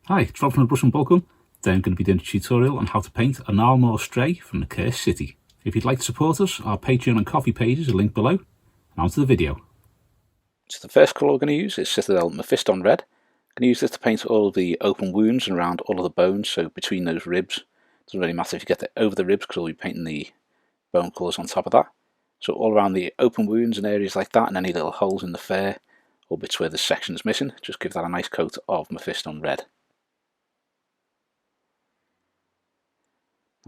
Hi, it's Rob from the Brush and Boltgun. Today I'm going to be doing a tutorial on how to paint a Gnarlmaw Stray from the Cursed City. If you'd like to support us, our Patreon and Coffee pages are linked below. And on to the video. So the first colour we're going to use is Citadel Mephiston Red. I'm going to use this to paint all of the open wounds and around all of the bones, so between those ribs. It doesn't really matter if you get over the ribs because we'll be painting the bone colours on top of that. So all around the open wounds and areas like that, and any little holes in the fur or bits where the section's missing, just give that a nice coat of Mephiston Red.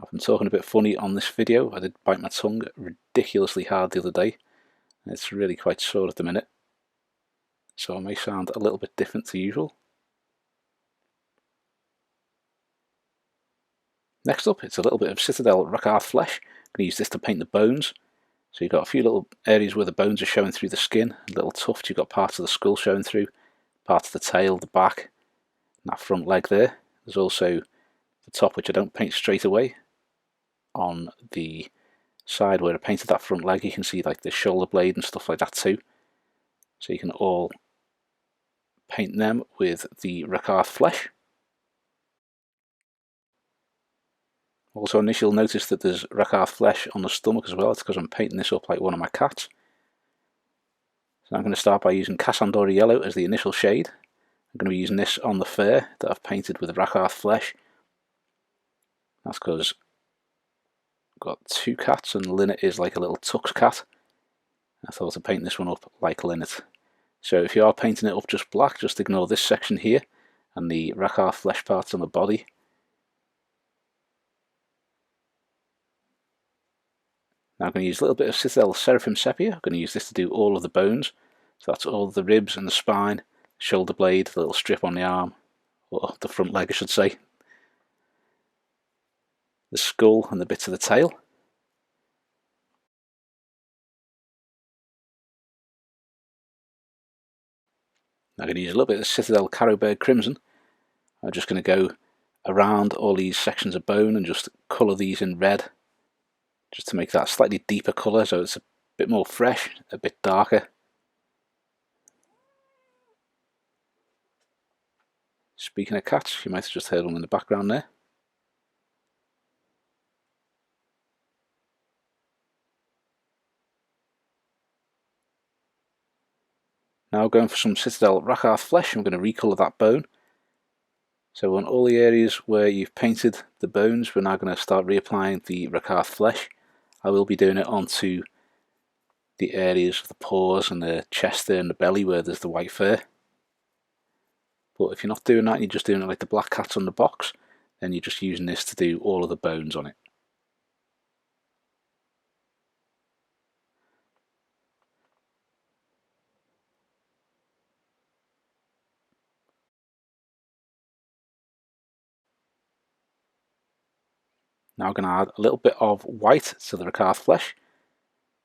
I've been talking a bit funny on this video. I did bite my tongue ridiculously hard the other day, and it's really quite sore at the minute, so I may sound a little bit different to usual. Next up, it's a little bit of Citadel Rakarth Flesh. I'm going to use this to paint the bones. So you've got a few little areas where the bones are showing through the skin, a little tuft. You've got parts of the skull showing through, parts of the tail, the back, and that front leg there. There's also the top, which I don't paint straight away. On the side where I painted that front leg, you can see like the shoulder blade and stuff like that too. So you can all paint them with the Rakarth Flesh. Also, initially you'll notice that there's Rakarth Flesh on the stomach as well. It's because I'm painting this up like one of my cats. So I'm going to start by using Casandora Yellow as the initial shade. I'm going to be using this on the fur that I've painted with Rakarth Flesh. That's because I've got two cats and Linnet is like a little tux cat. I thought I'd paint this one up like Linnet. So if you are painting it up just black, just ignore this section here and the Rakarth Flesh parts on the body. Now I'm going to use a little bit of Citadel Seraphim Sepia. I'm going to use this to do all of the bones. So that's all the ribs and the spine, shoulder blade, the little strip on the arm, or the front leg I should say, the skull and the bits of the tail. Now I'm going to use a little bit of Citadel Carroburg Crimson. I'm just going to go around all these sections of bone and just colour these in red, just to make that slightly deeper colour so it's a bit more fresh, a bit darker. Speaking of cats, you might have just heard one in the background there. Now going for some Citadel Rakarth Flesh, I'm going to recolour that bone. So on all the areas where you've painted the bones, we're now going to start reapplying the Rakarth Flesh. I will be doing it onto the areas of the paws and the chest there and the belly where there's the white fur. But if you're not doing that and you're just doing it like the black cats on the box, then you're just using this to do all of the bones on it. Now I'm going to add a little bit of white to the Rakarth Flesh.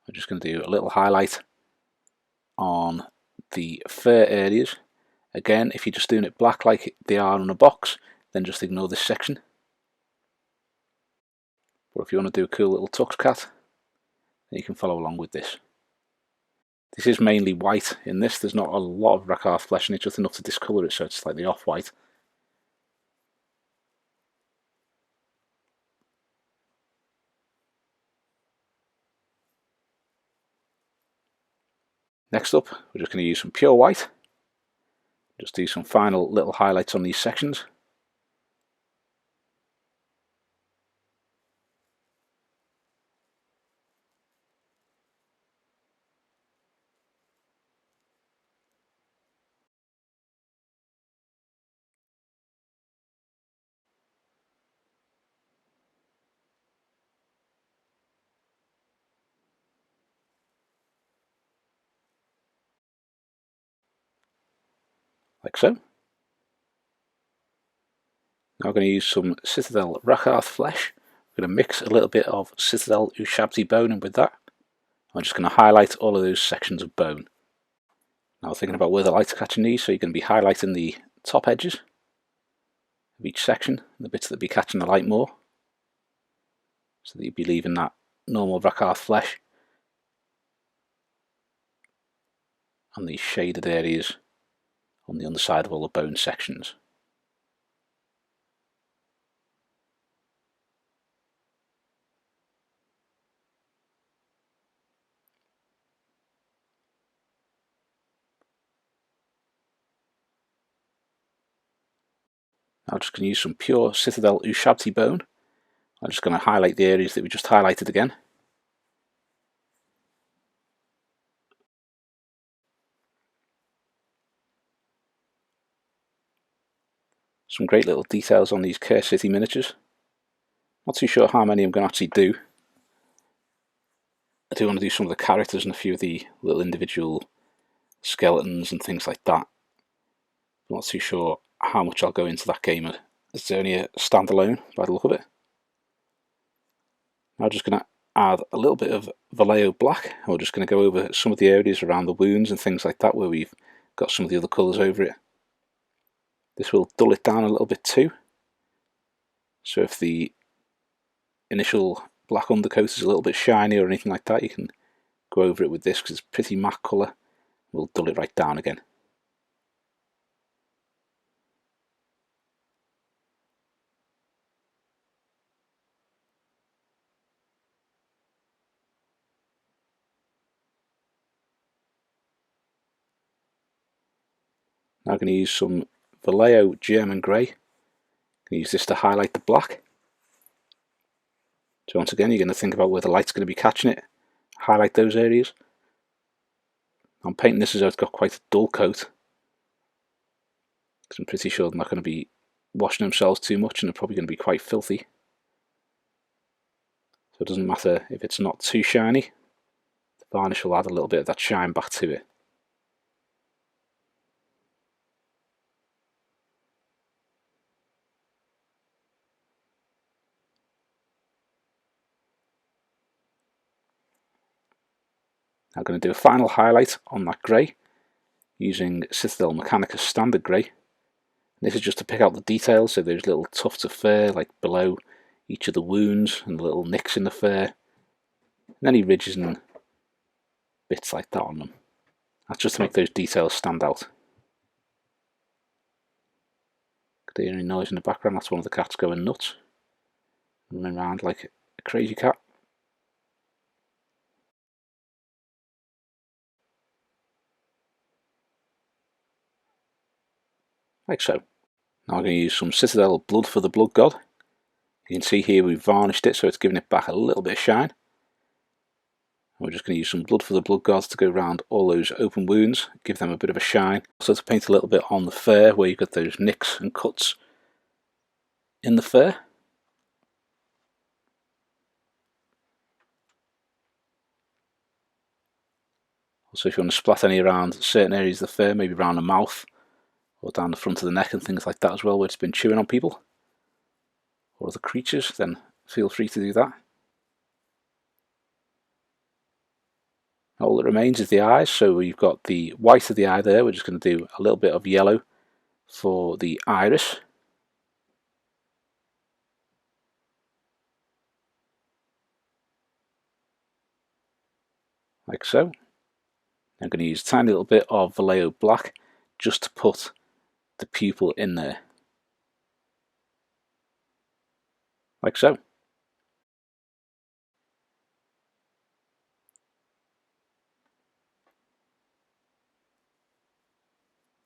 I'm just going to do a little highlight on the fur areas. Again, if you're just doing it black like they are on a box, then just ignore this section. But if you want to do a cool little tux cat, then you can follow along with this. This is mainly white in this. There's not a lot of Rakarth Flesh in it, just enough to discolour it so it's slightly off-white. Next up, we're just going to use some pure white. Just do some final little highlights on these sections. Like so. Now I'm going to use some Citadel Rakarth Flesh. I'm going to mix a little bit of Citadel Ushabti bone in with that. I'm just going to highlight all of those sections of bone. Now thinking about where the light's catching these, so you're going to be highlighting the top edges of each section, the bits that be catching the light more, so that you'd be leaving that normal Rakarth Flesh on these shaded areas on the underside of all the bone sections. I'm just going to use some pure Citadel Ushabti bone. I'm just going to highlight the areas that we just highlighted again. Some great little details on these Cursed City miniatures. Not too sure how many I'm going to actually do. I do want to do some of the characters and a few of the little individual skeletons and things like that. I'm not too sure how much I'll go into that game. It's only a standalone by the look of it. I'm just going to add a little bit of Vallejo Black, and we're just going to go over some of the areas around the wounds and things like that where we've got some of the other colours over it. This will dull it down a little bit too. So if the initial black undercoat is a little bit shiny or anything like that, you can go over it with this because it's pretty matte colour. We'll dull it right down again. Now I'm going to use some Vallejo German Grey. I'm going to use this to highlight the black. So once again, you're going to think about where the light's going to be catching it. Highlight those areas. I'm painting this as though it's got quite a dull coat, because I'm pretty sure they're not going to be washing themselves too much and they're probably going to be quite filthy. So it doesn't matter if it's not too shiny. The varnish will add a little bit of that shine back to it. I'm going to do a final highlight on that grey using Citadel Mechanicus standard grey. This is just to pick out the details, so there's little tufts of fur like below each of the wounds and little nicks in the fur, and any ridges and bits like that on them. That's just to make those details stand out. Could hear any noise in the background? That's one of the cats going nuts, running around like a crazy cat. Like so. Now I'm going to use some Citadel Blood for the Blood God. You can see here we've varnished it, so it's giving it back a little bit of shine. We're just going to use some Blood for the Blood Gods to go around all those open wounds, give them a bit of a shine. Also to paint a little bit on the fur where you've got those nicks and cuts in the fur. Also if you want to splat any around certain areas of the fur, maybe around the mouth or down the front of the neck and things like that as well, where it's been chewing on people or other creatures, then feel free to do that. All that remains is the eyes, so we've got the white of the eye there. We're just going to do a little bit of yellow for the iris. Like so. I'm going to use a tiny little bit of Vallejo Black just to put the pupil in there. Like so.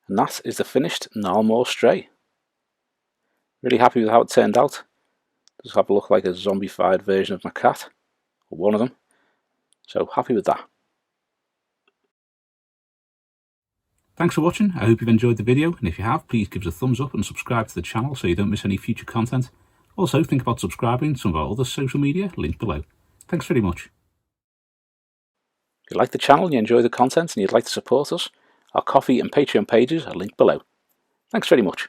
And that is the finished Gnarlmaw Stray. Really happy with how it turned out. Does have a look like a zombified version of my cat, or one of them. So happy with that. Thanks for watching. I hope you've enjoyed the video, and if you have, please give us a thumbs up and subscribe to the channel so you don't miss any future content. Also, think about subscribing to some of our other social media linked below. Thanks very much. If you like the channel and you enjoy the content and you'd like to support us, our Ko-fi and Patreon pages are linked below. Thanks very much.